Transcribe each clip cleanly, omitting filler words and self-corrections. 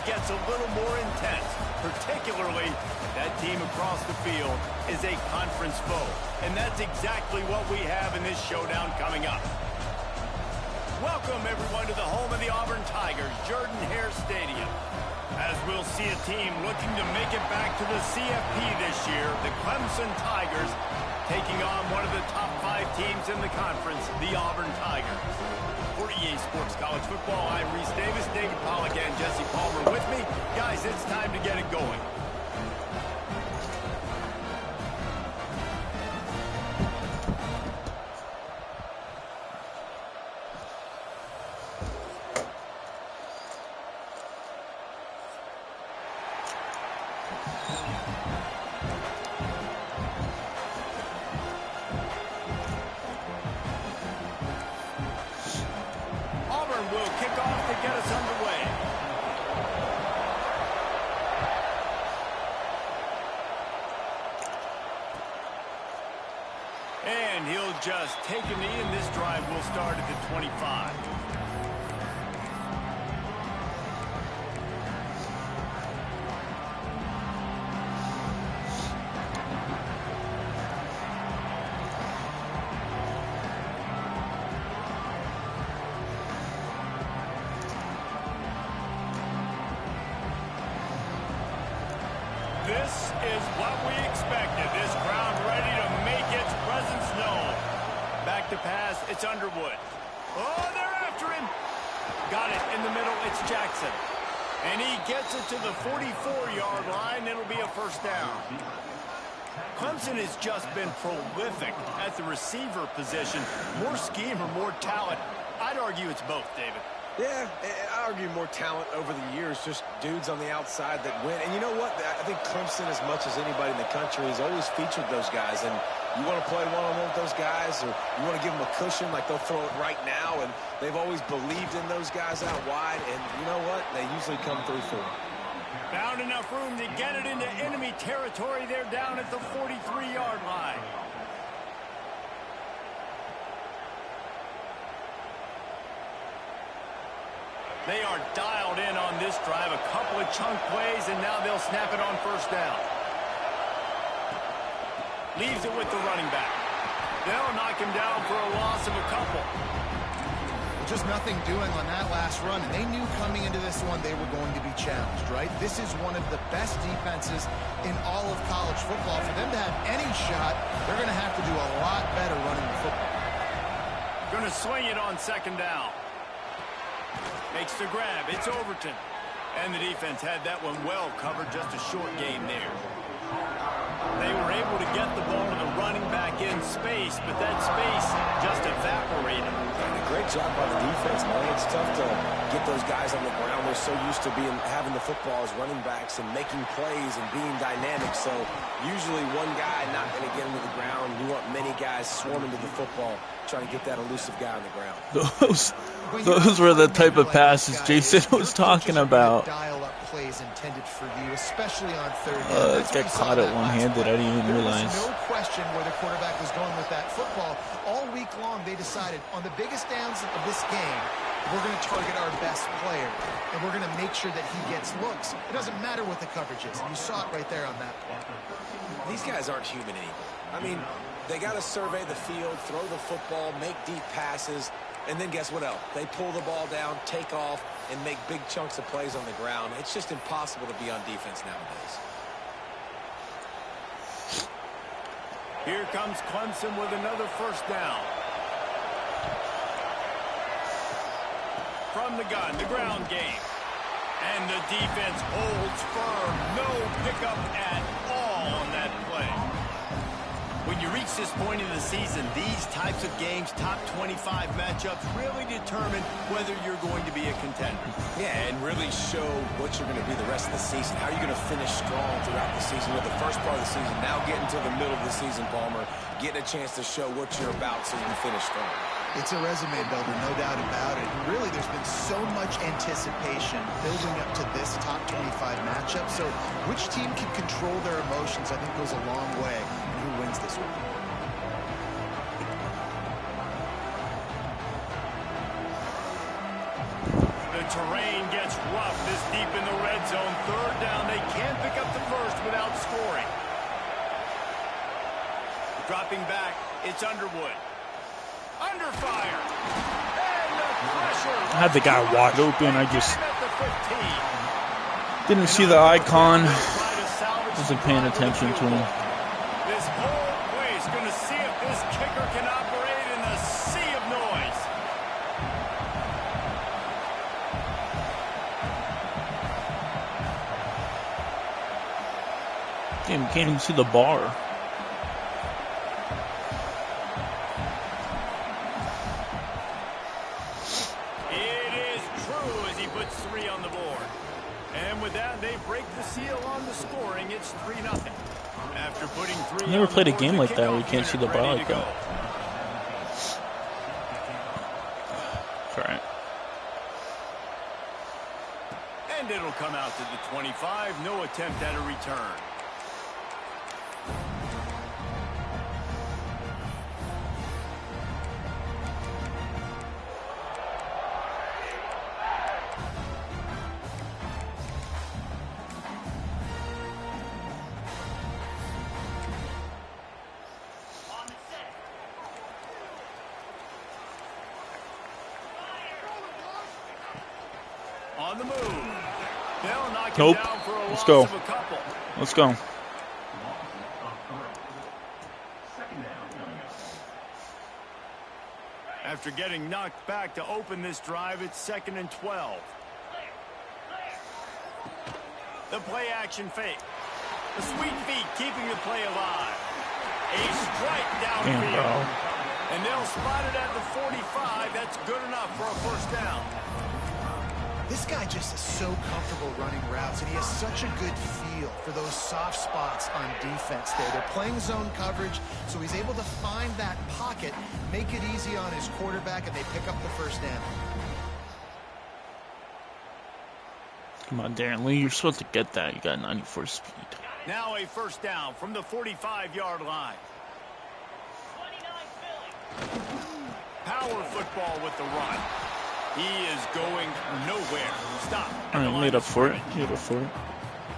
gets a little more intense, particularly that team across the field is a conference foe. And that's exactly what we have in this showdown coming up. Welcome, everyone, to the home of the Auburn Tigers, Jordan-Hare Stadium. As we'll see a team looking to make it back to the CFP this year, the Clemson Tigers taking on one of the top 5 teams in the conference, the Auburn Tigers. For EA Sports College Football, I'm Reese Davis, David Pollack, and Jesse Palmer with me. Guys, it's time to get it going. Will kick off to get us underway. And he'll just take a knee, and this drive will start at the 25. This is what we expected. This crowd ready to make its presence known. Back to pass, it's Underwood. Oh, they're after him. Got it in the middle, it's Jackson. And he gets it to the 44-yard line. It'll be a first down. Clemson has just been prolific at the receiver position. More scheme or more talent? I'd argue it's both, David. Yeah, I argue more talent over the years, just dudes on the outside that win. And you know what? I think Clemson, as much as anybody in the country, has always featured those guys. And you want to play one-on-one with those guys, or you want to give them a cushion like they'll throw it right now. And they've always believed in those guys out wide. And you know what? They usually come through for them. Found enough room to get it into enemy territory. They're down at the 43-yard line. They are dialed in on this drive. A couple of chunk plays, and now they'll snap it on first down. Leaves it with the running back. They'll knock him down for a loss of a couple. Just nothing doing on that last run, and they knew coming into this one they were going to be challenged, right? This is one of the best defenses in all of college football. For them to have any shot, they're going to have to do a lot better running the football. Going to swing it on second down. Makes the grab. It's Overton. And the defense had that one well covered. Just a short game there. They were able to get the ball to the running back in space, but that space just evaporated. And a great job by the defense, man. It's tough to get those guys on the ground. They're so used to having the football as running backs and making plays and being dynamic. So usually one guy not going to get into the ground. You want many guys swarming to the football, trying to get that elusive guy on the ground. Those were the type of passes Jason was talking about. Dial-up plays intended for you, especially on third down. Get caught at one-handed. I didn't even realize. There was no question where the quarterback was going with that football. All week long, they decided on the biggest downs of this game, we're going to target our best player, and we're going to make sure that he gets looks. It doesn't matter what the coverage is. And you saw it right there on that play. These guys aren't human anymore. I mean, they got to survey the field, throw the football, make deep passes, and then guess what else? They pull the ball down, take off, and make big chunks of plays on the ground. It's just impossible to be on defense nowadays. Here comes Clemson with another first down. From the gun, the ground game. And the defense holds firm. No pickup at all on that play. When you reach this point in the season, these types of games, top 25 matchups, really determine whether you're going to be a contender. Yeah, and really show what you're going to be the rest of the season. How are you going to finish strong throughout the season with the first part of the season? Now getting to the middle of the season, Palmer, getting a chance to show what you're about so you can finish strong. It's a resume builder, no doubt about it. And really, there's been so much anticipation building up to this top 25 matchup. So which team can control their emotions, I think, goes a long way in who wins this one. The terrain gets rough this deep in the red zone. Third down, they can't pick up the first without scoring. Dropping back, it's Underwood. Under fire. And the pressure. I had the guy wide open. I just didn't see the icon. Wasn't paying attention to him. This whole place going to see if this kicker can operate in the sea of noise. Damn, can't even see the bar. I never played a game like that where you can't see the bar like that. It's alright. And it'll come out to the 25. No attempt at a return. On the move. They'll knock him down for a Let's go. loss of a couple. Let's go. After getting knocked back to open this drive, it's 2nd and 12. The play action fake. The sweet feet keeping the play alive. A strike downfield. And they'll spot it at the 45. That's good enough for a first down. This guy just is so comfortable running routes, and he has such a good feel for those soft spots on defense there. They're playing zone coverage, so he's able to find that pocket, make it easy on his quarterback, and they pick up the first down. Come on, Darren Lee, you're supposed to get that. You got 94 speed. Now a first down from the 45-yard line. Power football with the run. He is going nowhere. Stop. All right, made up for it. Made up for it.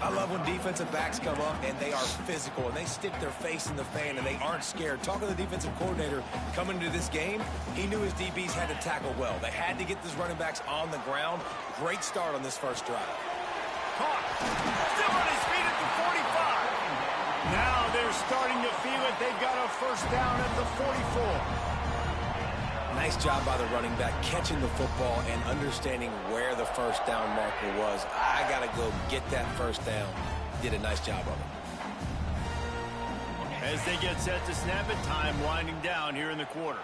I love when defensive backs come up and they are physical and they stick their face in the fan and they aren't scared. Talking to the defensive coordinator coming into this game, he knew his DBs had to tackle well. They had to get these running backs on the ground. Great start on this first drive. Caught. Still on his feet at the 45. Now they're starting to feel it. They've got a first down at the 44. Nice job by the running back catching the football and understanding where the first down marker was. I got to go get that first down. Did a nice job of it. As they get set to snap it, time winding down here in the quarter.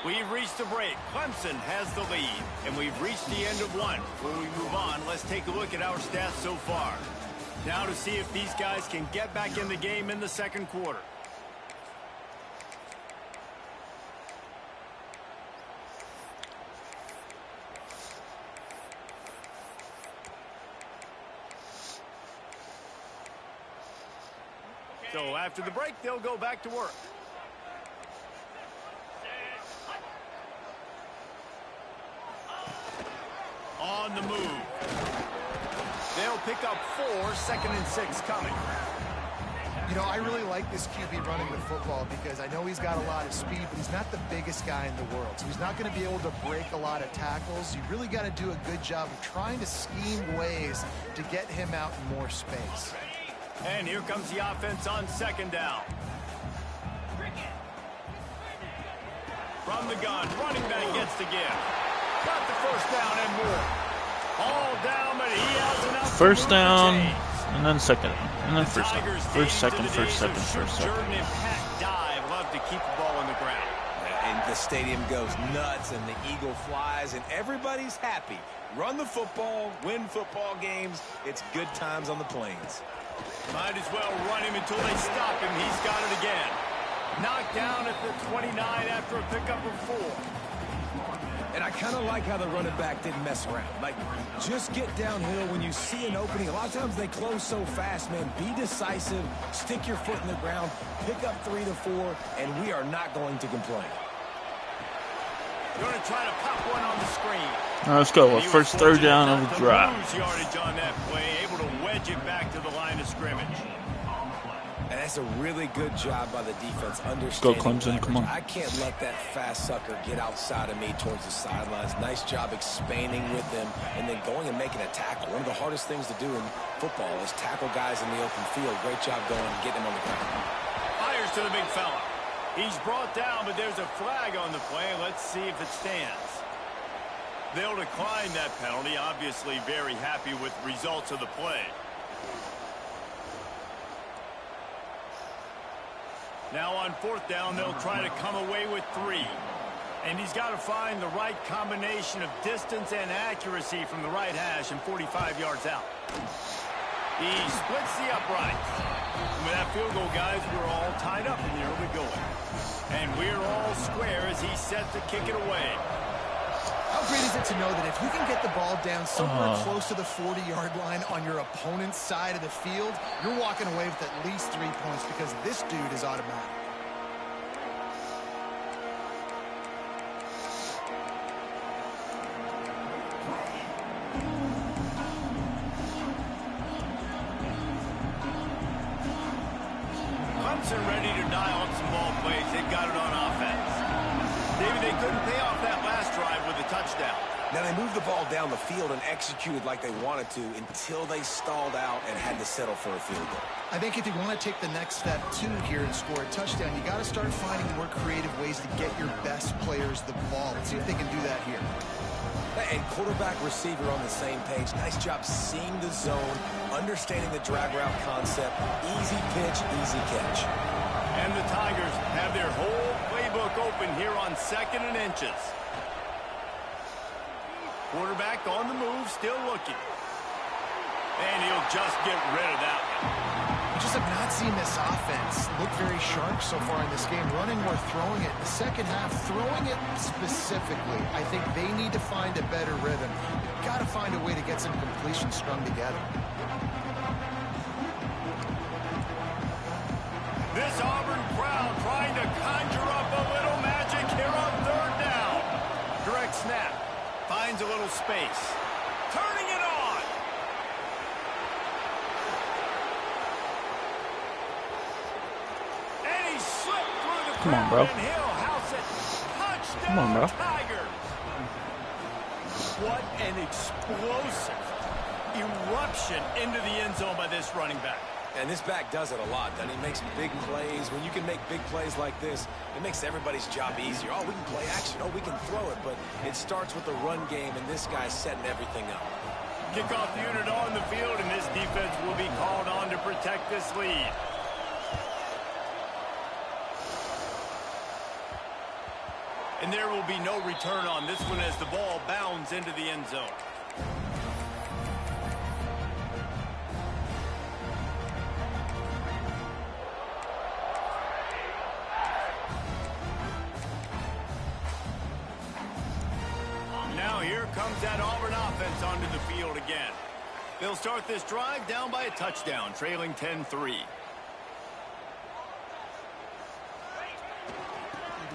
We've reached the break. Clemson has the lead, and we've reached the end of one. Before we move on, let's take a look at our stats so far. Now to see if these guys can get back in the game in the second quarter. So after the break, they'll go back to work. On the move. They'll pick up 4, 2nd and 6 coming. You know, I really like this QB running the football because I know he's got a lot of speed, but he's not the biggest guy in the world. So he's not going to be able to break a lot of tackles. You really got to do a good job of trying to scheme ways to get him out in more space. And here comes the offense on 2nd down. From the gun, running back gets the give. Got the first down and more. All down, but he has enough. First down, and then second, and then first down. First, second, first, second, first, second. Jordan and Pat dive, love to keep the ball on the ground. And the stadium goes nuts, and the eagle flies, and everybody's happy. Run the football, win football games. It's good times on the plains. Might as well run him until they stop him. He's got it again. Knocked down at the 29 after a pickup of 4. And I kind of like how the running back didn't mess around. Like, just get downhill when you see an opening. A lot of times they close so fast, man. Be decisive, stick your foot in the ground, pick up 3 to 4, and we are not going to complain. Going to try to pop one on the screen. All right, let's go. Well, first third down of the drive. Yardage on that play, able to wedge it back to the line of scrimmage. And that's a really good job by the defense understanding. Go Clemson, come on. I can't let that fast sucker get outside of me towards the sidelines. Nice job expanding with them and then going and making a tackle. One of the hardest things to do in football is tackle guys in the open field. Great job going and getting them on the ground. Fires to the big fella. He's brought down, but there's a flag on the play. Let's see if it stands. They'll decline that penalty. Obviously very happy with the results of the play. Now on fourth down, they'll try to come away with 3. And he's got to find the right combination of distance and accuracy from the right hash and 45 yards out. He splits the uprights. And with that field goal, guys, we're all tied up in the early going. And we're all square as he's set to kick it away. How great is it to know that if you can get the ball down somewhere close to the 40-yard line on your opponent's side of the field, you're walking away with at least 3 points because this dude is automatic. Clemson ready to dial up some ball plays. They've got it on offense. David, they couldn't pay off that last drive with a touchdown. Now they moved the ball down the field and executed like they wanted to until they stalled out and had to settle for a field goal. I think if you want to take the next step too here and score a touchdown, you got to start finding more creative ways to get your best players the ball. Let's see if they can do that here. And quarterback receiver on the same page. Nice job seeing the zone, understanding the drag route concept. Easy pitch, easy catch. And the Tigers have their whole playbook open here on 2nd and inches. Quarterback on the move, still looking. And he'll just get rid of that one. I just have not seen this offense look very sharp so far in this game. Running or throwing it. In the second half, throwing it specifically, I think they need to find a better rhythm. You've got to find a way to get some completions strung together. This Auburn crowd trying to conjure up a little magic here on 3rd down. Direct snap. Finds a little space. Turning it on. And he slipped through the crowd. Come on, bro. And he'll house it. Touchdown, Come on, bro. Tigers. What an explosive eruption into the end zone by this running back. And this back does it a lot, doesn't he? Makes big plays. When you can make big plays like this, it makes everybody's job easier. Oh, we can play action. Oh, we can throw it. But it starts with the run game, and this guy's setting everything up. Kickoff unit on the field, and this defense will be called on to protect this lead. And there will be no return on this one as the ball bounds into the end zone. Now here comes that Auburn offense onto the field again. They'll start this drive down by a touchdown, trailing 10-3.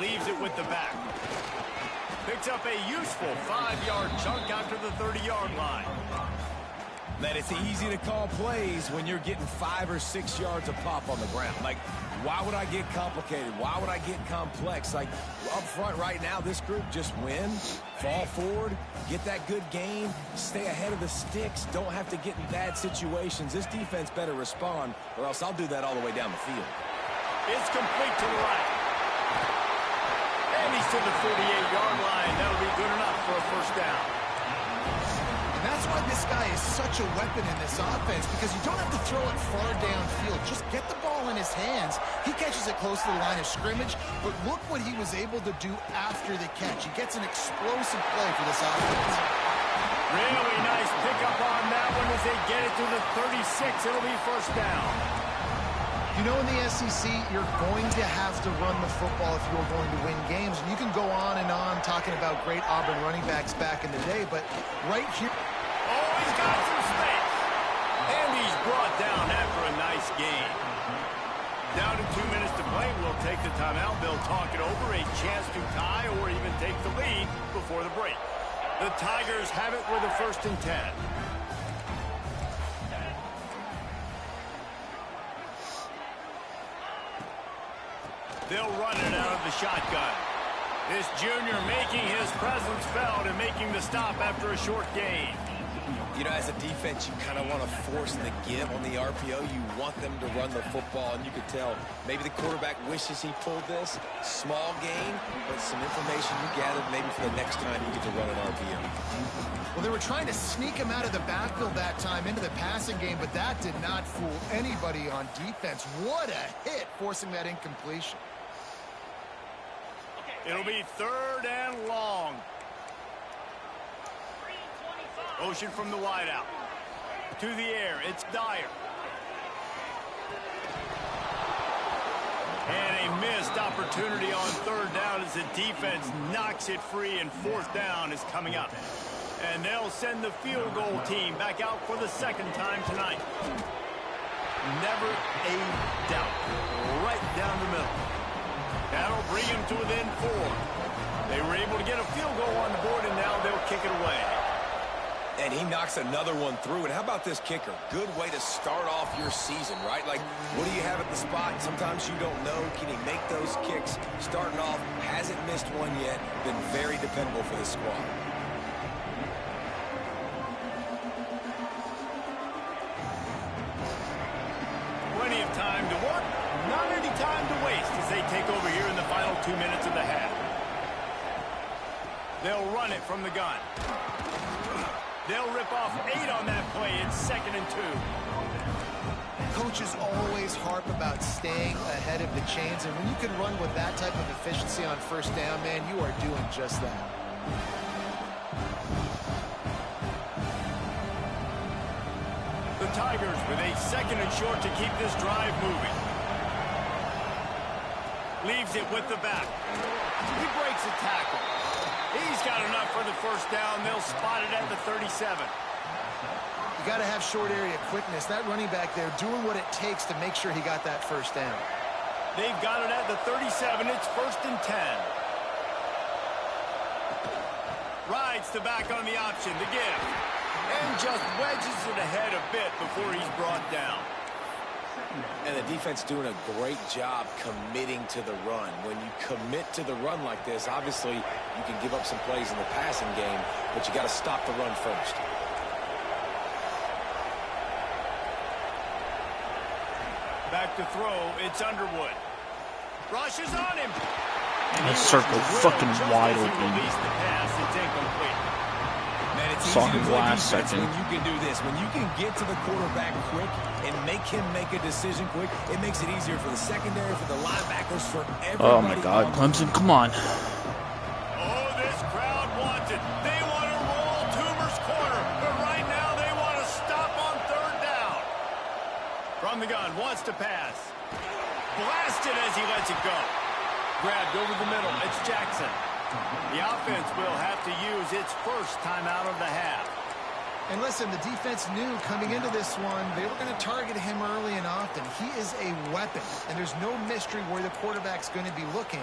Leaves it with the back. Picks up a useful 5-yard chunk after the 30-yard line. Man, it's easy to call plays when you're getting 5 or 6 yards of pop on the ground. Like, why would I get complicated? Why would I get complex? Like, up front right now, this group just win, fall forward, get that good gain, stay ahead of the sticks, don't have to get in bad situations. This defense better respond, or else I'll do that all the way down the field. It's complete to the right. And he's to the 48-yard line. That'll be good enough for a first down. And that's why this guy is such a weapon in this offense, because you don't have to throw it far downfield. Just get the ball in his hands. He catches it close to the line of scrimmage, but look what he was able to do after the catch. He gets an explosive play for this offense. Really nice pickup on that one as they get it to the 36. It'll be first down. You know, in the SEC, you're going to have to run the football if you're going to win games. And you can go on and on talking about great Auburn running backs back in the day, but right here... Oh, he's got some space. And he's brought down after a nice gain. Down to 2 minutes to play. We'll take the timeout. They'll talk it over. A chance to tie or even take the lead before the break. The Tigers have it with a 1st and 10. They'll run it out of the shotgun. This junior making his presence felt and making the stop after a short gain. You know, as a defense, you kind of want to force the give on the RPO. You want them to run the football, and you could tell maybe the quarterback wishes he pulled this. Small gain, but some information you gathered maybe for the next time you get to run an RPO. Well, they were trying to sneak him out of the backfield that time into the passing game, but that did not fool anybody on defense. What a hit, forcing that incompletion. It'll be 3rd and long. Motion from the wideout. To the air, it's Dyer. And a missed opportunity on 3rd down as the defense knocks it free, and 4th down is coming up. And they'll send the field goal team back out for the 2nd time tonight. Never a doubt. Right down the middle. That'll bring him to within 4. They were able to get a field goal on the board, and now they'll kick it away. And he knocks another one through. And how about this kicker? Good way to start off your season, right? Like, what do you have at the spot? Sometimes you don't know. Can he make those kicks? Starting off, hasn't missed one yet. Been very dependable for this squad. Plenty of time to work. Not any time to waste as they take over here in the final 2 minutes of the half. They'll run it from the gun. They'll rip off 8 on that play. It's 2nd and 2. Coaches always harp about staying ahead of the chains, and when you can run with that type of efficiency on 1st down, man, you are doing just that. The Tigers with a 2nd and short to keep this drive moving. Leaves it with the back. He breaks a tackle. He's got enough for the 1st down. They'll spot it at the 37. You got to have short area quickness. That running back there doing what it takes to make sure he got that 1st down. They've got it at the 37. It's 1st and 10. Rides the back on the option, the give. And just wedges it ahead a bit before he's brought down. And the defense doing a great job committing to the run. When you commit to the run like this, obviously you can give up some plays in the passing game, but you got to stop the run first. Back to throw, it's Underwood. Rushes on him. That circle fucking wide open. Release the pass, it's incomplete. Man, it's Saw easy him to play last defense second. when you can do this. When you can get to the quarterback quick and make him make a decision quick, it makes it easier for the secondary, for the linebackers, for everybody. Oh my God, Clemson, come on. Oh, this crowd wants it. They want to roll Toomer's corner, but right now they want to stop on 3rd down. From the gun, wants to pass. Blasted as he lets it go. Grabbed over the middle, it's Jackson. The offense will have to use its 1st timeout of the half. And listen, the defense knew coming into this one, they were going to target him early and often. He is a weapon, and there's no mystery where the quarterback's going to be looking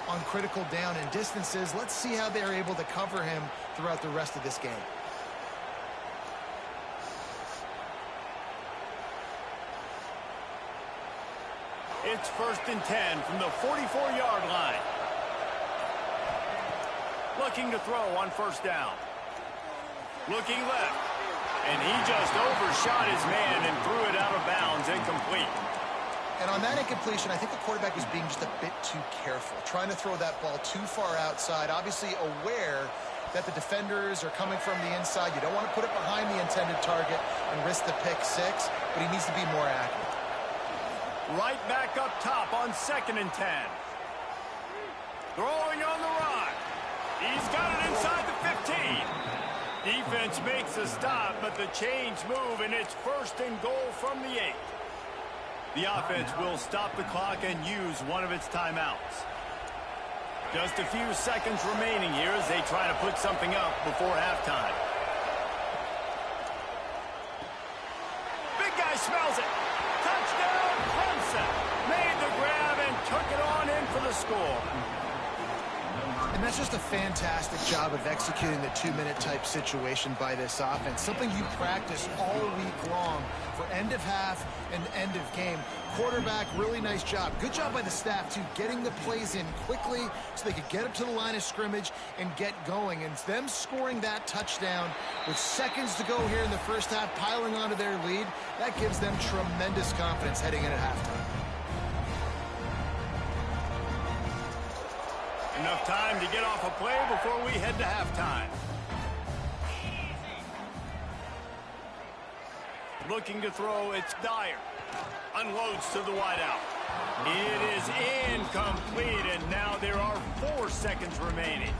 on critical down and distances. Let's see how they're able to cover him throughout the rest of this game. It's 1st and 10 from the 44-yard line. Looking to throw on 1st down. Looking left. And he just overshot his man and threw it out of bounds, incomplete. And on that incompletion, I think the quarterback was being just a bit too careful, trying to throw that ball too far outside, obviously aware that the defenders are coming from the inside. You don't want to put it behind the intended target and risk the pick 6, but he needs to be more accurate. Right back up top on 2nd and 10. Throwing on the run. He's got it inside the 15. Defense makes a stop, but the chains move, and it's 1st and goal from the 8. The offense will stop the clock and use one of its timeouts. Just a few seconds remaining here as they try to put something up before halftime. Big guy smells it. Touchdown, Clemson. Made the grab and took it on in for the score. And that's just a fantastic job of executing the two-minute type situation by this offense. Something you practice all week long for end of half and end of game. Quarterback, really nice job. Good job by the staff, too, getting the plays in quickly so they could get up to the line of scrimmage and get going. And them scoring that touchdown with seconds to go here in the first half, piling onto their lead, that gives them tremendous confidence heading into halftime. Enough time to get off a play before we head to halftime. Looking to throw, it's Dyer. Unloads to the wideout. It is incomplete, and now there are 4 seconds remaining.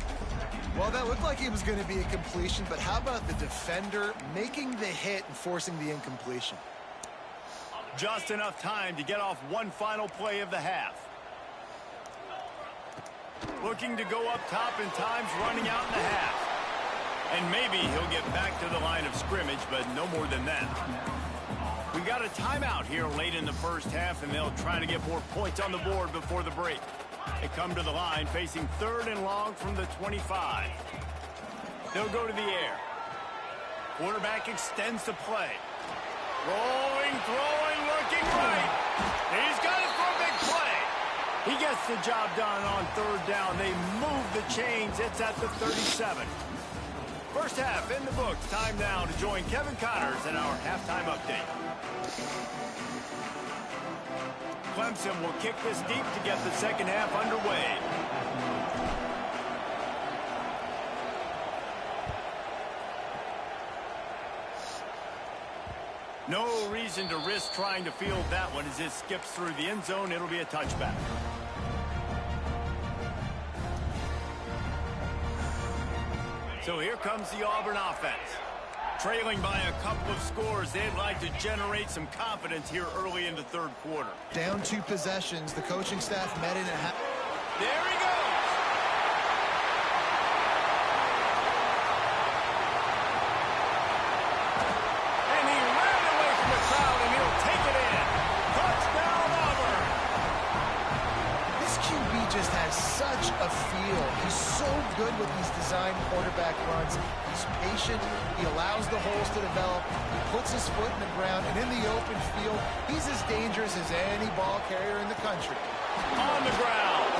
Well, that looked like it was going to be a completion, but how about the defender making the hit and forcing the incompletion? Just enough time to get off one final play of the half. Looking to go up top, and time's running out in the half. And maybe he'll get back to the line of scrimmage, but no more than that. We got a timeout here late in the first half, and they'll try to get more points on the board before the break. They come to the line facing 3rd and long from the 25. They'll go to the air. Quarterback extends the play. Rolling, throwing, looking right. He's got it for a big play. He gets the job done on 3rd down. They move the chains. It's at the 37. First half in the books. Time now to join Kevin Connors in our halftime update. Clemson will kick this deep to get the second half underway. No reason to risk trying to field that one as it skips through the end zone. It'll be a touchback. So here comes the Auburn offense. Trailing by a couple of scores, they'd like to generate some confidence here early in the 3rd quarter. Down 2 possessions, the coaching staff met in a half. There he goes! And he ran away from the crowd, and he'll take it in. Touchdown, Auburn! This QB just has such a feel. He's so good with these design quarterback runs. He's patient. He allows the holes to develop. He puts his foot in the ground, and in the open field, he's as dangerous as any ball carrier in the country. On the ground.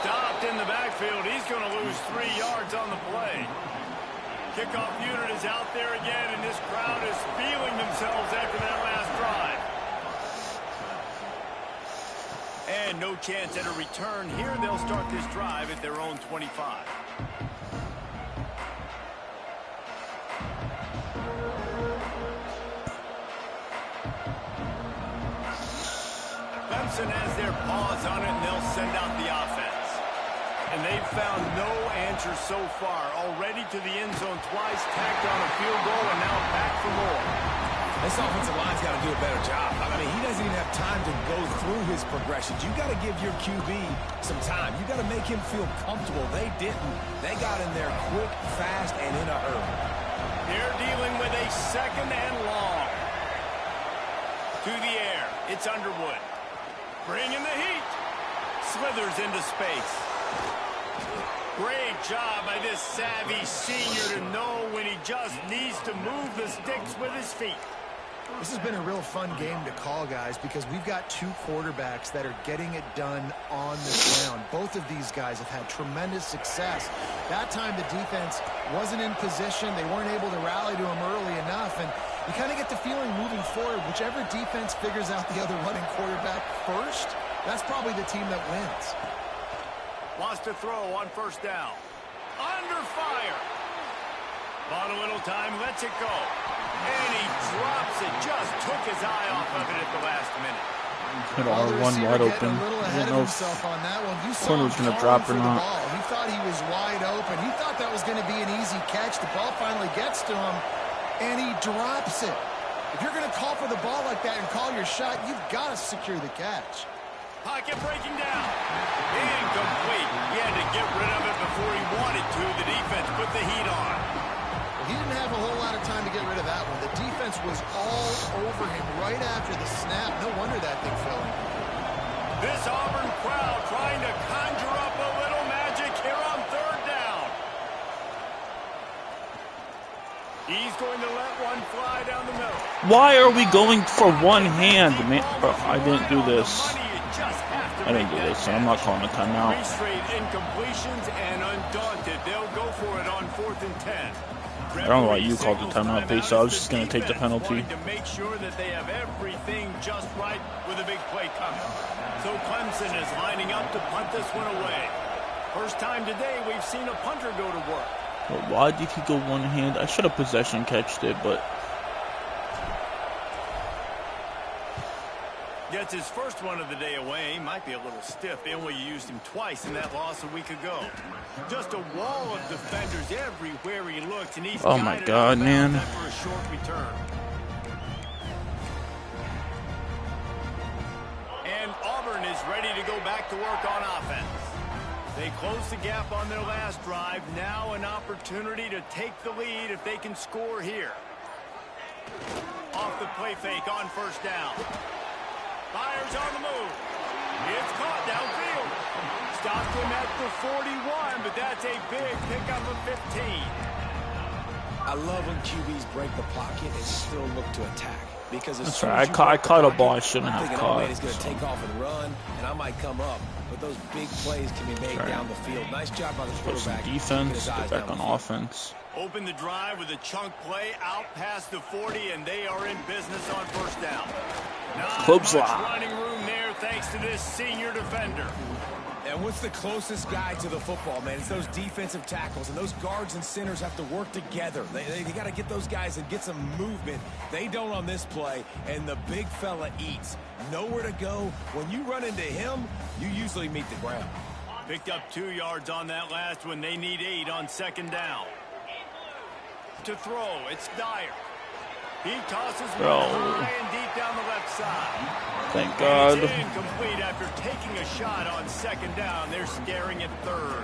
Stopped in the backfield. He's going to lose 3 yards on the play. Kickoff unit is out there again, and this crowd is feeling themselves after that last drive. And no chance at a return here. They'll start this drive at their own 25. Clemson has their paws on it, and they'll send out the offense. And they've found no answer so far. Already to the end zone twice, tacked on a field goal, and now back for more. This offensive line's got to do a better job. I mean, he doesn't even have time to go through his progressions. You got to give your QB some time. You got to make him feel comfortable. They didn't. They got in there quick, fast, and in a hurry. They're dealing with a 2nd and long. To the air. It's Underwood. Bringing the heat. Slithers into space. Great job by this savvy senior to know when he just needs to move the sticks with his feet. This has been a real fun game to call, guys, because we've got 2 quarterbacks that are getting it done on the ground. Both of these guys have had tremendous success. That time the defense wasn't in position. They weren't able to rally to him early enough, and you kind of get the feeling moving forward, whichever defense figures out the other running quarterback first, that's probably the team that wins. Wants to throw on 1st down. Under fire. Bought a little time, lets it go. And he drops it. Just took his eye off of it at the last minute. Hit R1 wide open. I didn't know if corner was going to drop or not. He thought he was wide open. He thought that was going to be an easy catch. The ball finally gets to him, and he drops it. The If you're going to call for the ball like that and call your shot, you've got to secure the catch. Pocket breaking down. Incomplete. He had to get rid of it before he wanted to. The defense put the heat on. Well, he didn't have a whole lot of time to get rid of that one. The defense was all over him right after the snap. No wonder that thing fell in. This Auburn crowd trying to conjure up a little magic here on third down. He's going to let one fly down the middle. Why are we going for one hand, man? Bro, I didn't do this. I didn't do this, so I'm not calling a timeout. 3 straight incompletions, and undaunted, they'll go for it on 4th and 10. I don't know why you called the timeout, P5. I was just going to take the penalty. To make sure that they have everything just right with a big play coming. So Clemson is lining up to punt this one away. First time today we've seen a punter go to work. But why did he go one hand? I should have possession catched it, but gets his first one of the day away. He might be a little stiff. They only used him twice in that loss a week ago. Just a wall of defenders everywhere he looks, and he's oh my God, man! For a short return. And Auburn is ready to go back to work on offense. They closed the gap on their last drive. Now an opportunity to take the lead if they can score here. Off the play fake on first down. Fires on the move. It's caught downfield. Stopped him at the 41, but that's a big pickup of 15. I love when QBs break the pocket and still look to attack. Because that's right. I caught a ball I shouldn't have caught. He's going to take off and run, and I might come up. But those big plays can be made down the field. Nice job by the quarterback. Defense, get back on offense. Open the drive with a chunk play out past the 40, and they are in business on first down. Not much running room there thanks to this senior defender. And what's the closest guy to the football, man? It's those defensive tackles, and those guards and centers have to work together. They got to get those guys and get some movement. They don't on this play, and the big fella eats. Nowhere to go. When you run into him, you usually meet the ground. Picked up 2 yards on that last one. They need 8 on second down. To throw, it's Dyer. He tosses one high and deep down the left side. Thank God. It's incomplete after taking a shot on second down. They're staring at third.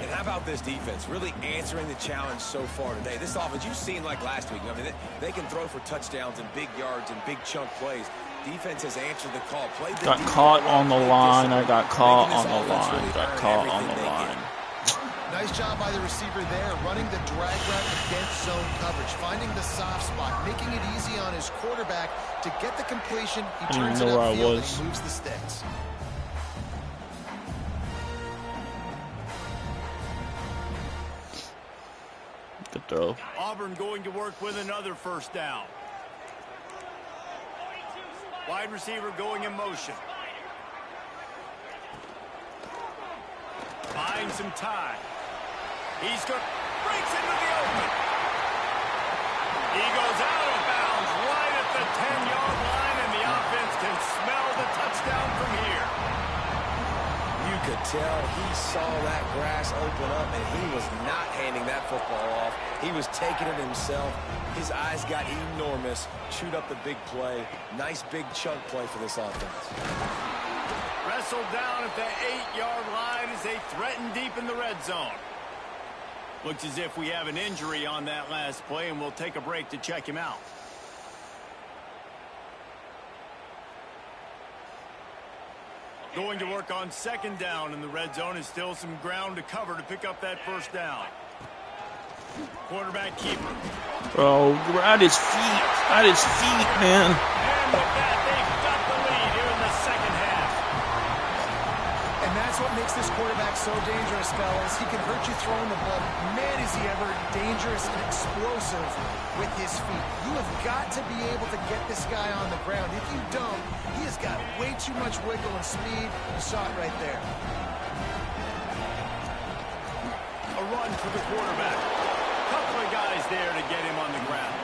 And how about this defense? Really answering the challenge so far today. This offense, you've seen like last week. I mean, they can throw for touchdowns and big yards and big chunk plays. Defense has answered the call. Got caught on the line. I got caught on the line. Got caught on the line. Nice job by the receiver there, running the drag route against zone coverage, finding the soft spot, making it easy on his quarterback to get the completion. He turns it upfield and he moves the sticks. Good throw. Auburn going to work with another first down. Wide receiver going in motion. Buying some time. He's good. Breaks into the open. He goes out of bounds right at the 10-yard line, and the offense can smell the touchdown from here. You could tell he saw that grass open up, and he was not handing that football off. He was taking it himself. His eyes got enormous. Chewed up the big play. Nice big chunk play for this offense. Wrestled down at the 8-yard line as they threaten deep in the red zone. Looks as if we have an injury on that last play, and we'll take a break to check him out. Going to work on second down in the red zone is still some ground to cover to pick up that first down. Quarterback keeper. Bro, at his feet. At his feet, man. And with that, they've got the lead here in the second half. And that's what makes this quarterback so dangerous, fellas. He can hurt you throwing the ball. Man, is he ever dangerous and explosive with his feet. You have got to be able to get this guy on the ground. If you don't, he has got way too much wiggle and speed. You saw it right there. A run for the quarterback. Couple of guys there to get him on the ground.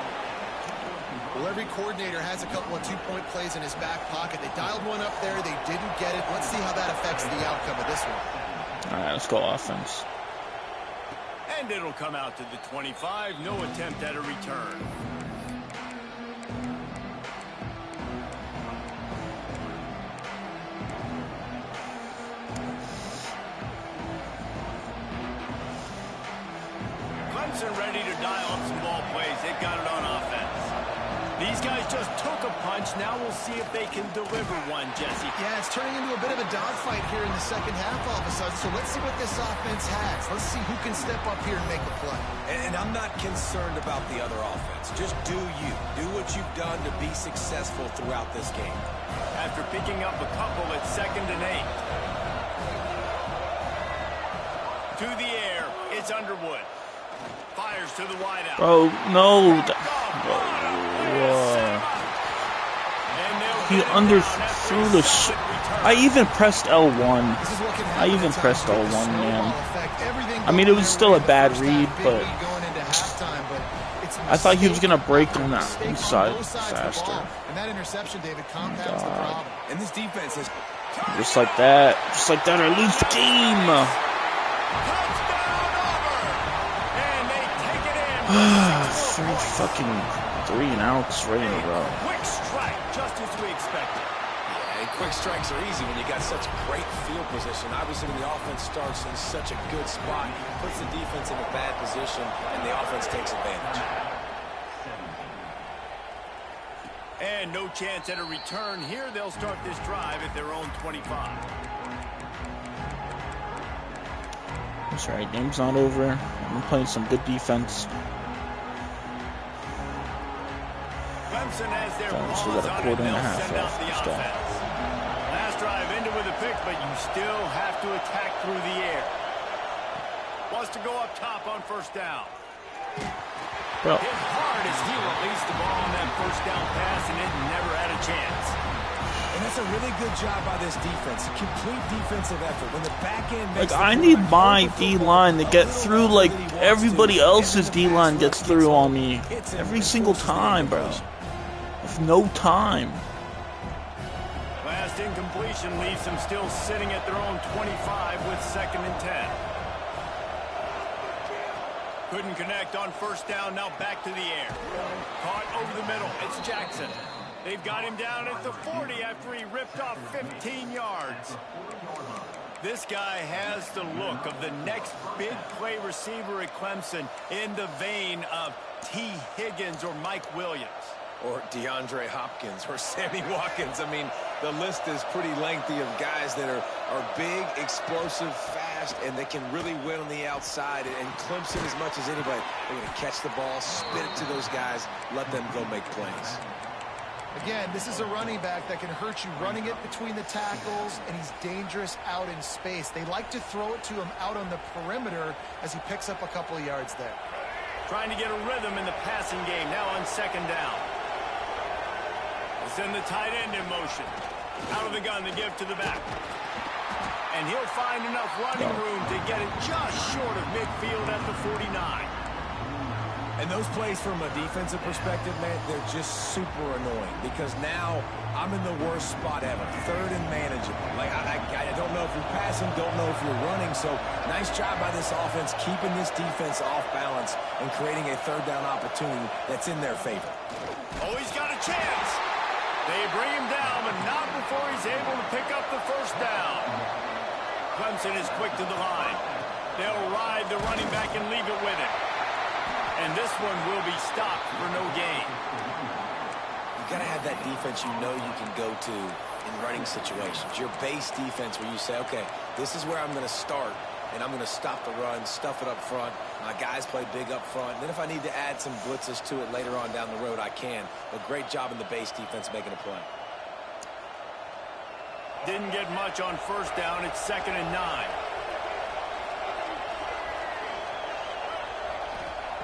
Well, every coordinator has a couple of two-point plays in his back pocket. They dialed one up there. They didn't get it. Let's see how that affects the outcome of this one. All right, let's go offense. And it'll come out to the 25. No attempt at a return. Clemson ready to dial up some ball plays. They've got it on offense. These guys just took a punch. Now we'll see if they can deliver one, Jesse. Yeah, it's turning into a bit of a dogfight here in the second half all of a sudden. So let's see what this offense has. Let's see who can step up here and make a play. And I'm not concerned about the other offense. Just do you. Do what you've done to be successful throughout this game. After picking up a couple at 2nd and 8. To the air, it's Underwood. Fires to the wideout. Bro, no. He underthrew the I even pressed L1. I even pressed L1, man. I mean, it was still a bad read, but I thought he was going to break on that inside faster. And that interception, David, compounds the problem. And this defense is just like that, I lose the game. Three and outs right in a row. Quick strike, just as we expected. Yeah, and quick strikes are easy when you got such great field position. Obviously, when the offense starts in such a good spot, puts the defense in a bad position, and the offense takes advantage. And no chance at a return here. They'll start this drive at their own 25. That's right, game's not over. I'm playing some good defense. Clemson has their Still got a quarter and a half left. Last drive ended with a pick, but you still have to attack through the air. Wants to go up top on 1st down. Bro. Hit hard as he released the ball on that 1st down pass, and it never had a chance. And that's a really good job by this defense. A complete defensive effort. When the back end like, I need my D-line to get through like everybody else's D-line gets through on me every single time, bro. With no time. Last incompletion leaves them still sitting at their own 25 with 2nd and 10. Couldn't connect on 1st down, now back to the air. Caught over the middle, it's Jackson. They've got him down at the 40 after he ripped off 15 yards. This guy has the look of the next big play receiver at Clemson in the vein of T. Higgins or Mike Williams. Or DeAndre Hopkins or Sammy Watkins. I mean, the list is pretty lengthy of guys that are big, explosive, fast, and they can really win on the outside. And Clemson, as much as anybody, they're going to catch the ball, spit it to those guys, let them go make plays. Again, this is a running back that can hurt you running it between the tackles, and he's dangerous out in space. They like to throw it to him out on the perimeter as he picks up a couple of yards there. Trying to get a rhythm in the passing game, now on 2nd down. Send the tight end in motion. Out of the gun to give to the back. And he'll find enough running room to get it just short of midfield at the 49. And those plays from a defensive perspective, man, they're just super annoying because now I'm in the worst spot ever. 3rd and manageable. Like, I don't know if you're passing, don't know if you're running. So nice job by this offense keeping this defense off balance and creating a 3rd down opportunity that's in their favor. Oh, he's got a chance. They bring him down, but not before he's able to pick up the 1st down. Clemson is quick to the line. They'll ride the running back and leave it with him. And this one will be stopped for no gain. You've got to have that defense you know you can go to in running situations. Your base defense where you say, okay, this is where I'm going to start, and I'm going to stop the run, stuff it up front. My guys play big up front. And then if I need to add some blitzes to it later on down the road, I can. But great job in the base defense making a play. Didn't get much on 1st down. It's 2nd and 9.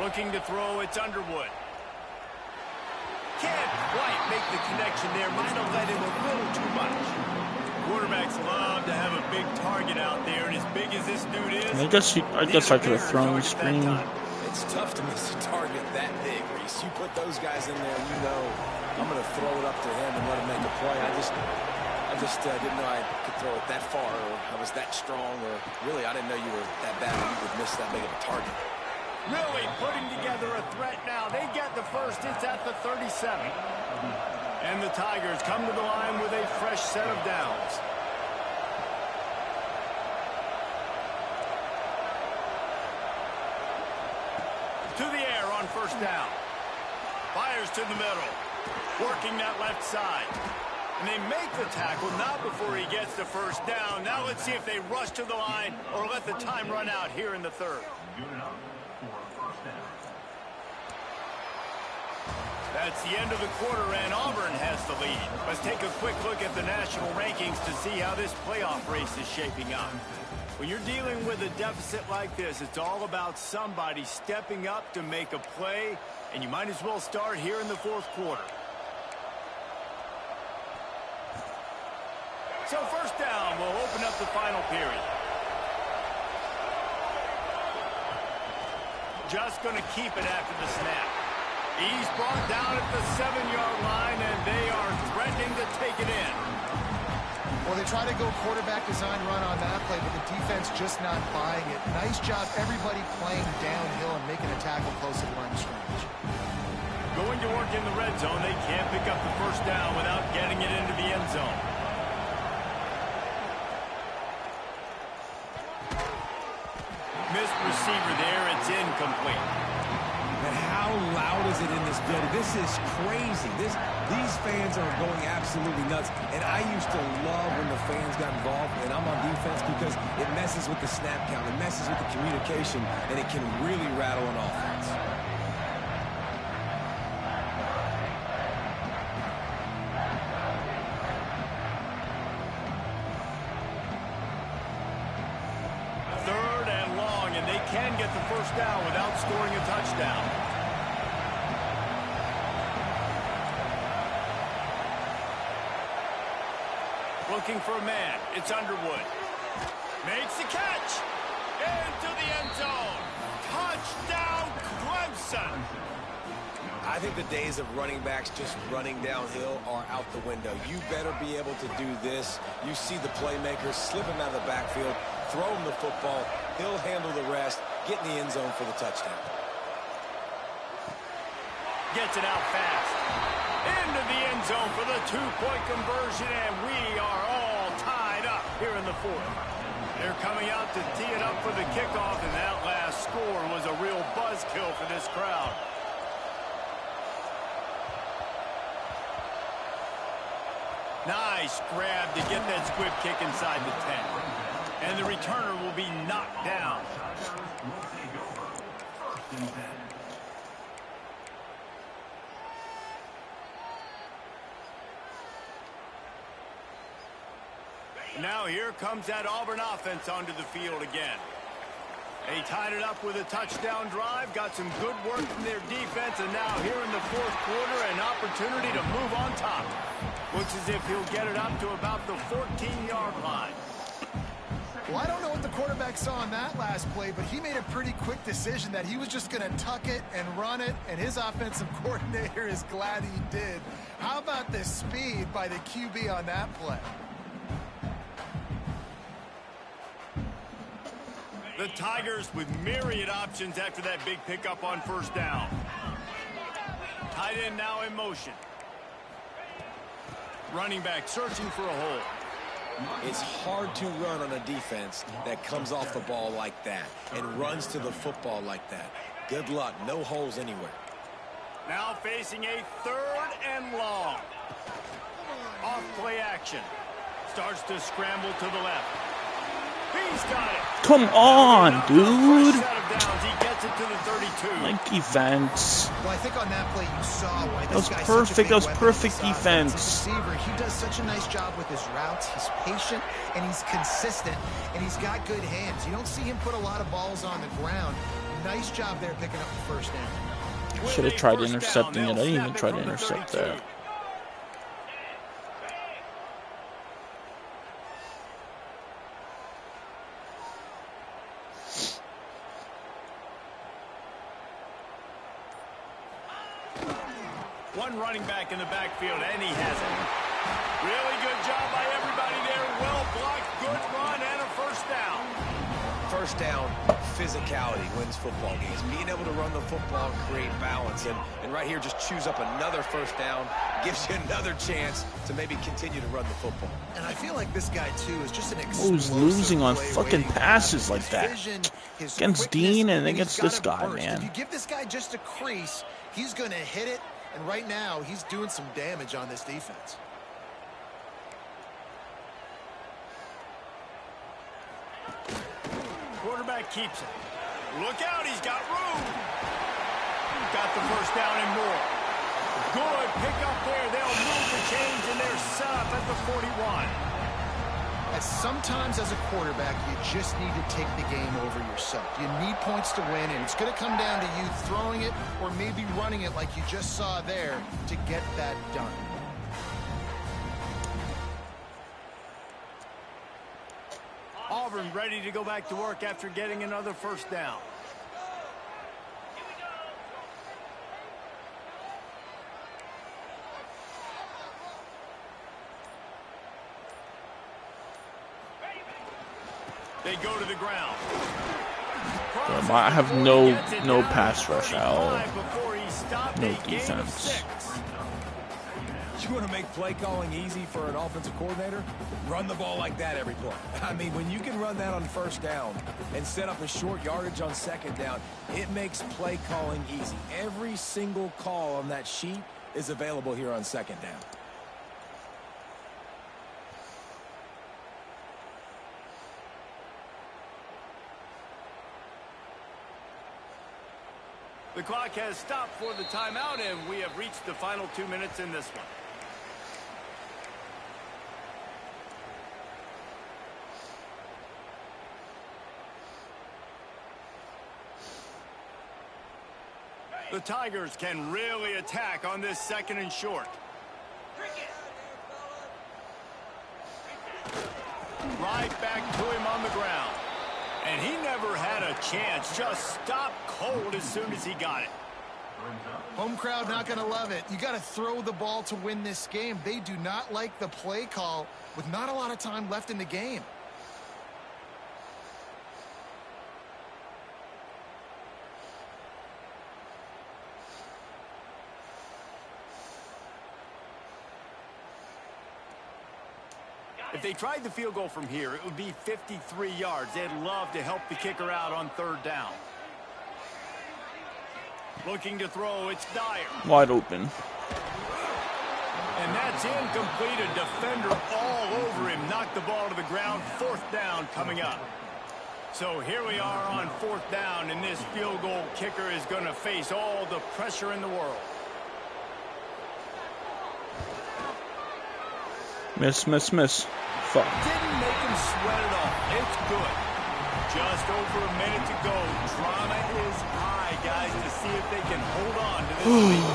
Looking to throw, it's Underwood. Can't quite make the connection there. Might have let him a little too much. Quarterbacks love to have a big target out there, and as big as this dude is, I guess I could have thrown the screen. It's tough to miss a target that big, Reese. You put those guys in there, you know I'm going to throw it up to him and let him make a play. I just didn't know I could throw it that far, or I was that strong, or really I didn't know you were that bad that you would miss that big of a target. Really putting together a threat now. They get the 1st. It's at the 37. And the Tigers come to the line with a fresh set of downs. To the air on first down. Fires to the middle. Working that left side. And they make the tackle, not before he gets the first down. Now let's see if they rush to the line or let the time run out here in the third. That's the end of the quarter, and Auburn has the lead. Let's take a quick look at the national rankings to see how this playoff race is shaping up. When you're dealing with a deficit like this, it's all about somebody stepping up to make a play, and you might as well start here in the fourth quarter. So first down will open up the final period. Just going to keep it after the snap. He's brought down at the 7-yard line, and they are threatening to take it in. Well, they try to go quarterback design run on that play, but the defense just not buying it. Nice job, everybody playing downhill and making a tackle close to the line of scrimmage. Going to work in the red zone, they can't pick up the first down without getting it into the end zone. Missed receiver there, it's incomplete. And how loud is it in this building? This is crazy. These fans are going absolutely nuts. And I used to love when the fans got involved, and I'm on defense, because it messes with the snap count, it messes with the communication, and it can really rattle an offense. Third and long, and they can get the first down without scoring a touchdown. Looking for a man. It's Underwood. Makes the catch. Into the end zone. Touchdown, Clemson. I think the days of running backs just running downhill are out the window. You better be able to do this. You see the playmakers slip him out of the backfield, throw him the football. He'll handle the rest, get in the end zone for the touchdown. Gets it out fast. Into the end zone for the two-point conversion, and we are all tied up here in the fourth. They're coming out to tee it up for the kickoff, and that last score was a real buzzkill for this crowd. Nice grab to get that squib kick inside the 10. And the returner will be knocked down. Now here comes that Auburn offense onto the field again. They tied it up with a touchdown drive, got some good work from their defense, and now here in the fourth quarter, an opportunity to move on top. Looks as if he'll get it up to about the 14-yard line. Well, I don't know what the quarterback saw on that last play, but he made a pretty quick decision that he was just going to tuck it and run it, and his offensive coordinator is glad he did. How about the speed by the QB on that play? The Tigers with myriad options after that big pickup on first down. Tight end now in motion. Running back searching for a hole. It's hard to run on a defense that comes off the ball like that and runs to the football like that. Good luck. No holes anywhere. Now facing a third and long. Off play action. Starts to scramble to the left. He's got it. Come on, dude. First set of downs. He gets it to the 32. Like defense. Well, I think on that play you saw why That this was guy's perfect. such a big That was weapon perfect on this offense. defense. Receiver, he does such a nice job with his routes. He's patient and he's consistent and he's got good hands. You don't see him put a lot of balls on the ground. Nice job there picking up the first down. Should have tried intercepting it. I didn't even try to intercept that. One running back in the backfield, and he has it. Really good job by everybody there. Well blocked, good run, and a first down. First down, physicality wins football games. Being able to run the football and create balance. And right here, just choose up another first down. Gives you another chance to maybe continue to run the football. And I feel like this guy, too, is just an explosive Who's losing on play fucking waiting. passes like that? Vision, his Against quickness, Dean and he's against got this a guy, burst. man. If you give this guy just a crease, he's going to hit it. And right now, he's doing some damage on this defense. Quarterback keeps it. Look out, he's got room. Got the first down and more. Good pick up there. They'll move the chains, and they're set up at the 41. And sometimes as a quarterback, you just need to take the game over yourself. You need points to win, and it's going to come down to you throwing it or maybe running it like you just saw there to get that done. Auburn ready to go back to work after getting another first down. They go to the ground. I have no pass rush at all. No defense. You want to make play calling easy for an offensive coordinator? Run the ball like that every play. I mean, when you can run that on first down and set up a short yardage on second down, it makes play calling easy. Every single call on that sheet is available here on second down. The clock has stopped for the timeout, and we have reached the final 2 minutes in this one. The Tigers can really attack on this second and short. Right back to him on the ground. And he never had a chance. Just stopped cold as soon as he got it. Home crowd not going to love it. You got to throw the ball to win this game. They do not like the play call with not a lot of time left in the game. If they tried the field goal from here, it would be 53 yards. They'd love to help the kicker out on third down. Looking to throw, it's Dyer. Wide open. And that's incomplete. A defender all over him. Knocked the ball to the ground. Fourth down coming up. So here we are on fourth down, and this field goal kicker is going to face all the pressure in the world. Miss. Fuck. Didn't make him sweat at all. It's good. Just over a minute to go. Drama is high, guys, to see if they can hold on to this lead.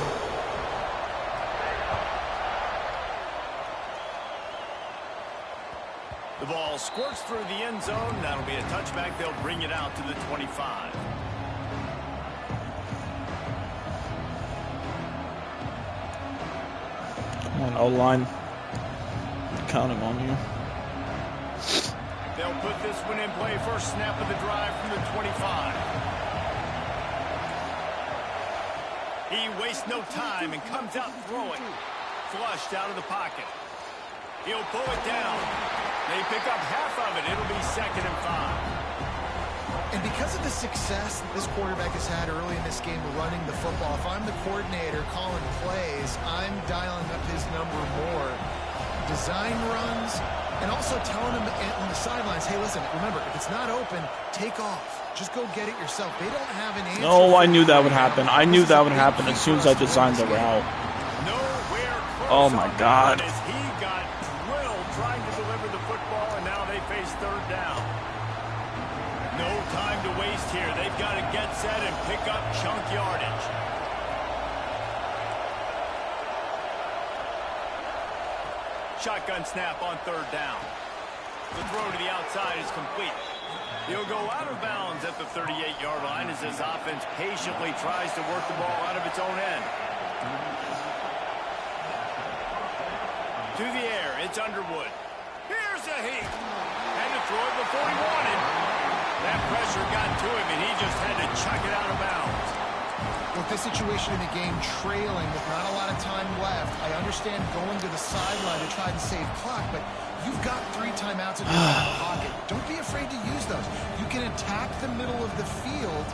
The ball squirts through the end zone. That'll be a touchback. They'll bring it out to the 25. Come on, O-line. Counting on you. They'll put this one in play. First snap of the drive from the 25. He wastes no time and comes out throwing. Flushed out of the pocket. He'll pull it down. They pick up half of it. It'll be 2nd and 5. And because of the success this quarterback has had early in this game running the football, if I'm the coordinator calling plays, I'm dialing up his number more. Design runs, and also telling them on the sidelines, hey, listen, remember, if it's not open, take off. Just go get it yourself. They don't have an answer. No, I knew that would happen. I knew that would happen as soon as I designed the route. Oh, my God. As he got drilled trying to deliver the football, and now they face third down. No time to waste here. They've got to get set and pick up chunk yardage. Shotgun snap on third down. The throw to the outside is complete. He'll go out of bounds at the 38-yard line as this offense patiently tries to work the ball out of its own end. To the air, it's Underwood. Here's a heat. Had to throw it before he wanted. That pressure got to him, and he just had to chuck it out of bounds. With this situation in the game, trailing with not a lot of time left, I understand going to the sideline to try and save clock, but you've got 3 timeouts in your back pocket. Don't be afraid to use those. You can attack the middle of the field,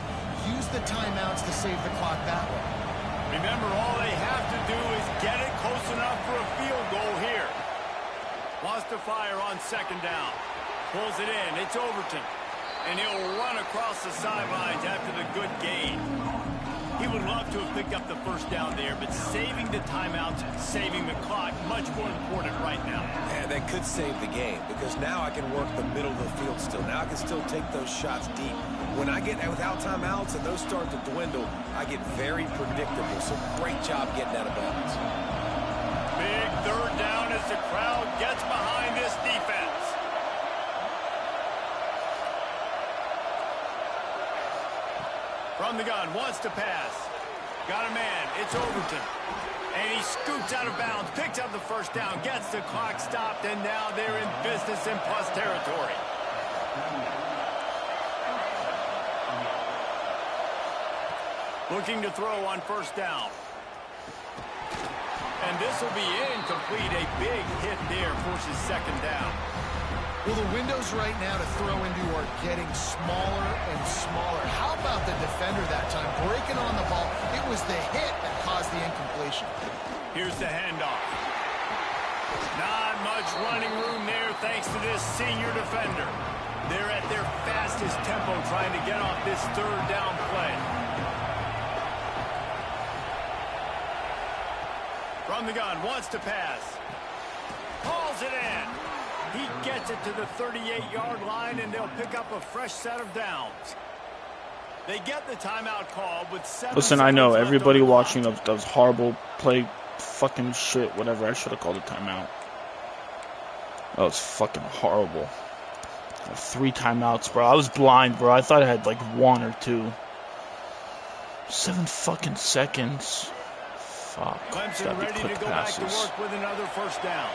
use the timeouts to save the clock that way. Remember, all they have to do is get it close enough for a field goal here. Wants to fire on second down. Pulls it in. It's Overton. And he'll run across the sidelines after the good gain. He would love to have picked up the first down there, but saving the timeouts, saving the clock, much more important right now. And that could save the game, because now I can work the middle of the field still. Now I can still take those shots deep. When I get without timeouts and those start to dwindle, I get very predictable. So great job getting out of bounds. Big third down as the crowd gets behind this defense. From the gun, wants to pass. Got a man, it's Overton. And he scoops out of bounds, picks up the first down, gets the clock stopped, and now they're in business in plus territory. Looking to throw on first down. And this will be incomplete. A big hit there, forces second down. Well, the windows right now to throw into are getting smaller and smaller. How about the defender that time breaking on the ball? It was the hit that caused the incompletion. Here's the handoff. Not much running room there thanks to this senior defender. They're at their fastest tempo trying to get off this third down play. From the gun, wants to pass. Hauls it in. He gets it to the 38-yard line, and they'll pick up a fresh set of downs. They get the timeout called with 7 Listen, I know everybody watching does horrible play fucking shit, whatever. I should have called a timeout. That was fucking horrible. 3 timeouts, bro. I was blind, bro. I thought I had like 1 or 2. 7 fucking seconds. Fuck. Clemson ready to go back to work with another first down.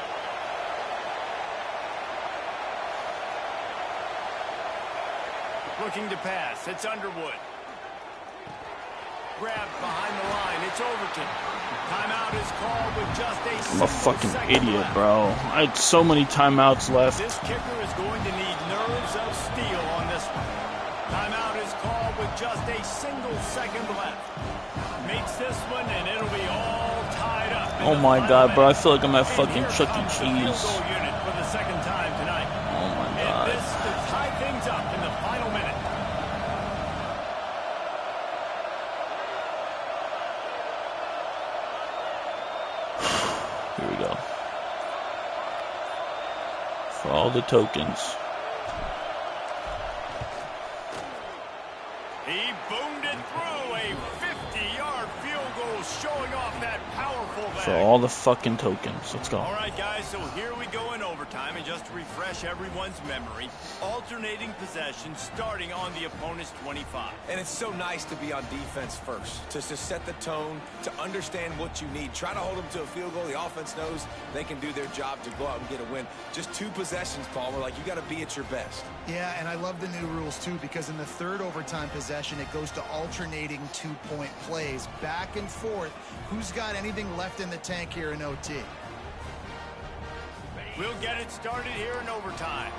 Looking to pass. It's Underwood. Grabbed behind the line. It's Overton. Timeout is called with just a I'm a fucking idiot, bro. I had so many timeouts left. This kicker is going to need nerves of steel on this one. Timeout is called with just a single second left. Makes this one, and it'll be all tied up. Oh my god, bro. I feel like I'm at fucking Chuck E. Cheese. Unit for the second time tonight. Oh my god. And this to tie things up in the final minute. Here we go. For all the tokens. He boomed it through a 50-yard field goal, showing off that powerful leg. For all the fucking tokens. Let's go. All right, guys, so here we go in overtime, and just to refresh everyone's memory, alternating possession starting on the opponent's 25. And it's so nice to be on defense first, to set the tone, to understand what you need. Try to hold them to a field goal. The offense knows they can do their job to go out and get a win. Just 2 possessions, Paul. We're like, you got to be at your best. Yeah, and I love the new rules, too, because in the third overtime possession, it goes to alternating 2-point plays, back and forth. Who's got anything left in the tank here in OT? We'll get it started here in overtime.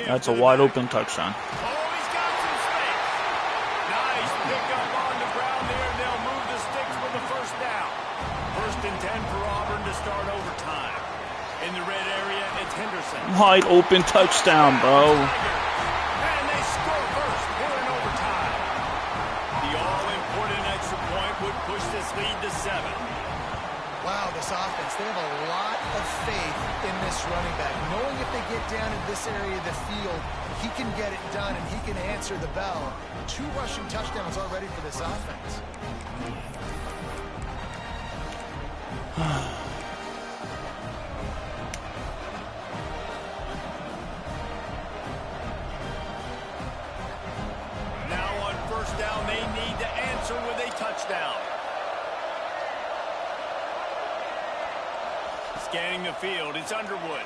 That's a wide open touchdown. Oh, he's got some space. Nice pickup on the ground there. They'll move the sticks for the first down. 1st and 10 for Auburn to start overtime. In the red area, it's Henderson. Wide open touchdown, bro. And they score first here in overtime. The all-important extra point would push this lead to 7. Wow, this offense, they have a lot of faith in this running back, knowing if they get down in this area of the field, he can get it done and he can answer the bell. 2 rushing touchdowns already for this offense. Now on first down, they need to answer with a touchdown. Scanning the field, it's Underwood.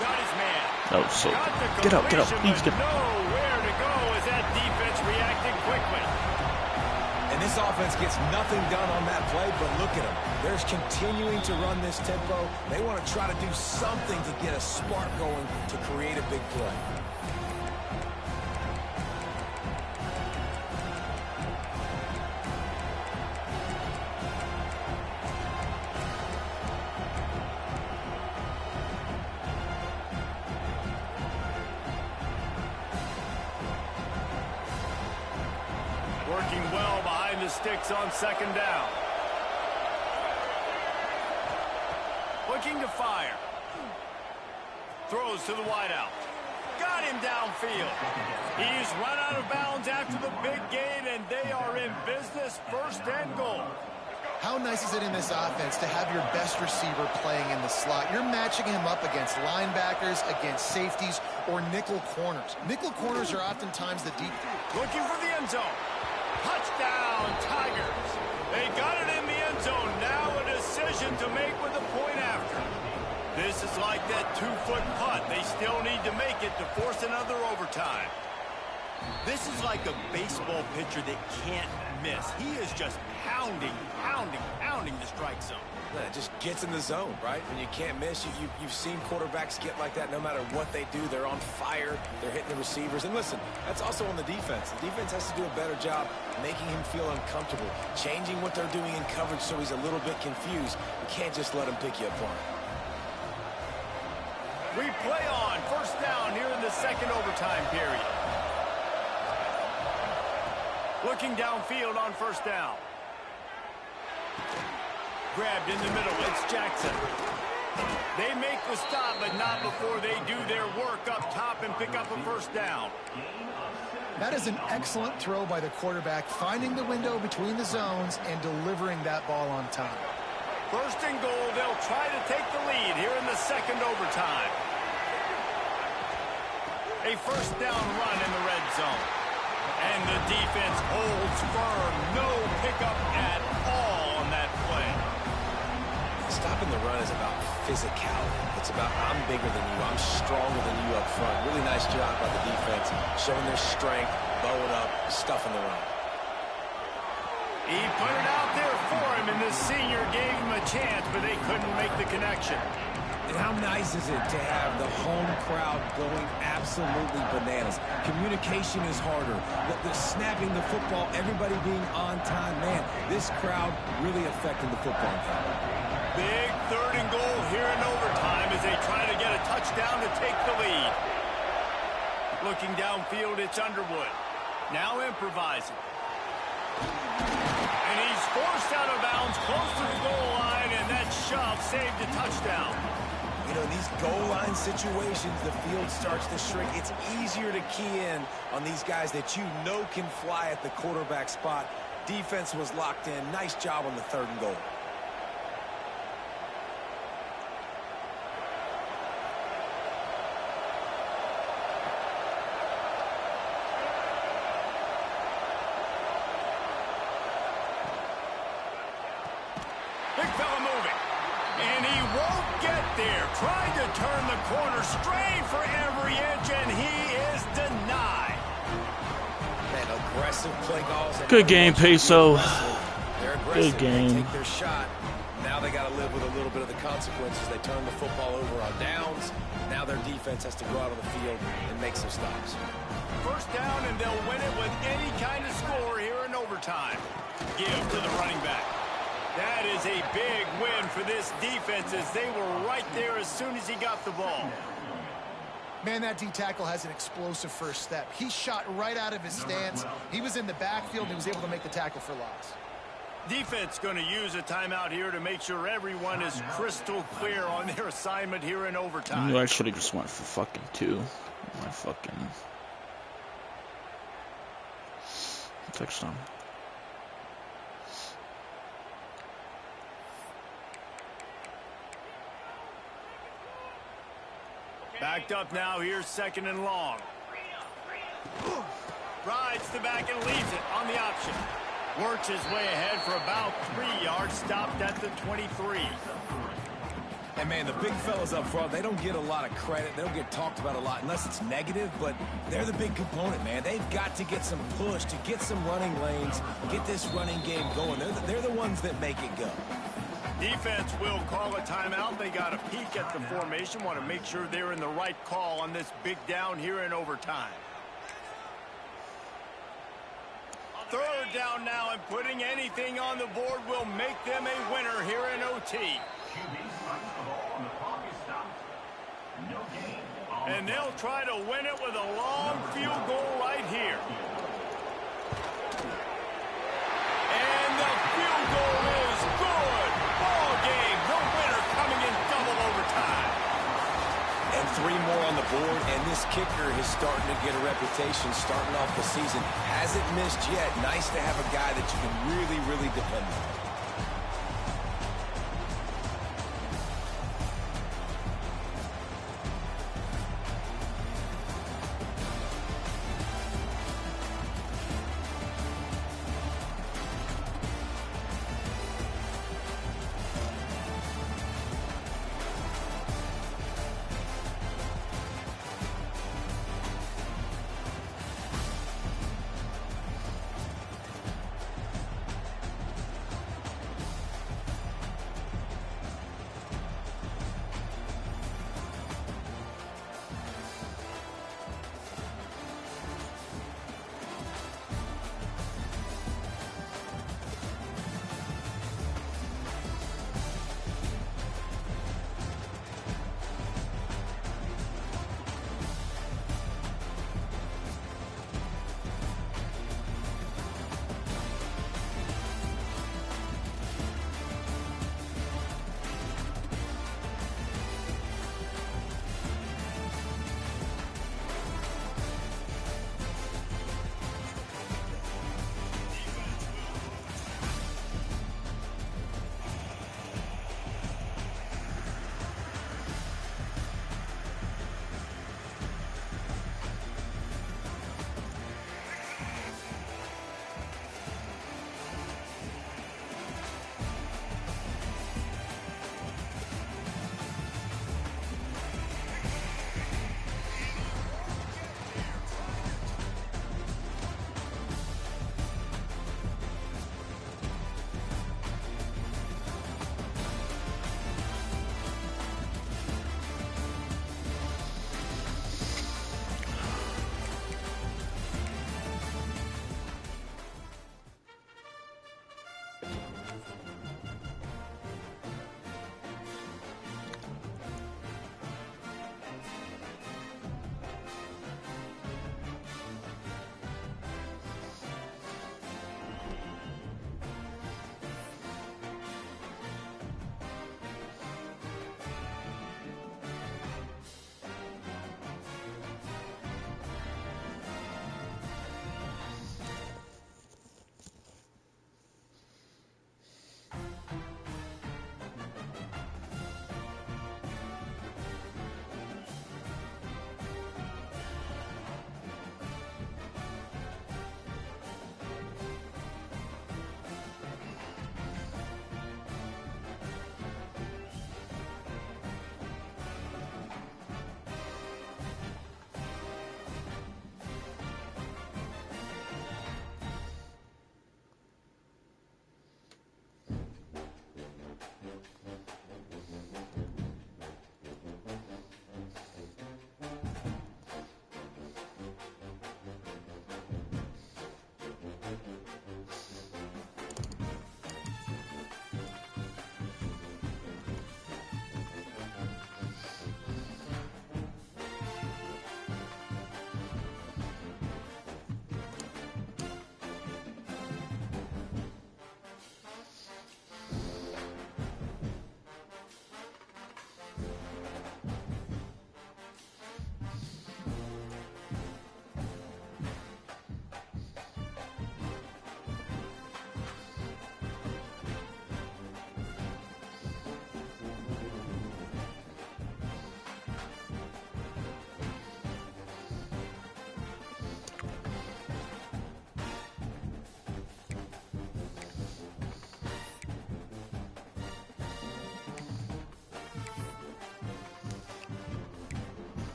Got his man. That was so good. Get out, please get out. Nowhere to go as that defense reacted quickly. And this offense gets nothing done on that play, but look at them. They're continuing to run this tempo. They want to try to do something to get a spark going to create a big play. Working well behind the sticks on second down. Looking to fire. Throws to the wideout. Got him downfield. He's run out of bounds after the big gain, and they are in business, 1st and goal. How nice is it in this offense to have your best receiver playing in the slot? You're matching him up against linebackers, against safeties, or nickel corners. Nickel corners are oftentimes the deep. Looking for the end zone. Touchdown, Tigers. They got it in the end zone. Now a decision to make with a point after. This is like that 2-foot putt. They still need to make it to force another overtime. This is like a baseball pitcher that can't miss. He is just pounding the strike zone. It just gets in the zone, right? When you can't miss, you've seen quarterbacks get like that no matter what they do. They're on fire. They're hitting the receivers. And listen, that's also on the defense. The defense has to do a better job making him feel uncomfortable, changing what they're doing in coverage so he's a little bit confused. You can't just let him pick you apart. We play on 1st down here in the 2nd overtime period. Looking downfield on 1st down. Grabbed in the middle. It's Jackson. They make the stop, but not before they do their work up top and pick up a 1st down. That is an excellent throw by the quarterback, finding the window between the zones and delivering that ball on time. 1st and goal. They'll try to take the lead here in the 2nd overtime. A 1st down run in the red zone. And the defense holds firm. No pickup at all on that play. Stopping the run is about physicality. It's about I'm bigger than you. I'm stronger than you up front. Really nice job by the defense, showing their strength, bowing up, stuffing the run. He put it out there for him, and the senior gave him a chance, but they couldn't make the connection. And how nice is it to have the home crowd going absolutely bananas? Communication is harder. The snapping the football, everybody being on time. Man, this crowd really affecting the football game. Big 3rd and goal here in overtime as they try to get a touchdown to take the lead. Looking downfield, it's Underwood. Now improvising. And he's forced out of bounds close to the goal line, and that shove saved a touchdown. You know, these goal line situations, the field starts to shrink. It's easier to key in on these guys that you know can fly at the quarterback spot. Defense was locked in. Nice job on the 3rd and goal. Big fella moving. And he won't get there. Trying to turn the corner, straight for every inch, and he is denied. Man, aggressive play calls. Good game, Peso. They're aggressive. Good game. They take their shot. Now they got to live with a little bit of the consequences. They turn the football over on downs. Now their defense has to go out on the field and make some stops. 1st down, and they'll win it with any kind of score here in overtime. Give to the running back. That is a big win for this defense as they were right there as soon as he got the ball. Man, that D-tackle has an explosive 1st step. He shot right out of his stance. He was in the backfield and he was able to make the tackle for loss. Defense going to use a timeout here to make sure everyone is crystal clear on their assignment here in overtime. I knew I should have just went for fucking 2. My fucking touchdown. Backed up now, here's 2nd and long. Rides the back and leaves it on the option. Works his way ahead for about 3 yards, stopped at the 23. And, man, the big fellas up front, they don't get a lot of credit. They don't get talked about a lot unless it's negative, but they're the big component, man. They've got to get some push, to get some running lanes, get this running game going. They're the ones that make it go. Defense will call a timeout. They got a peek at the formation, want to make sure they're in the right call on this big down here in overtime. Third down now, and putting anything on the board will make them a winner here in OT. And they'll try to win it with a long field goal right here. And the field goal is good. Ball game. The winner coming in double overtime. And 3 more on the board, and this kicker is starting to get a reputation starting off the season. Hasn't missed yet. Nice to have a guy that you can really, really depend on.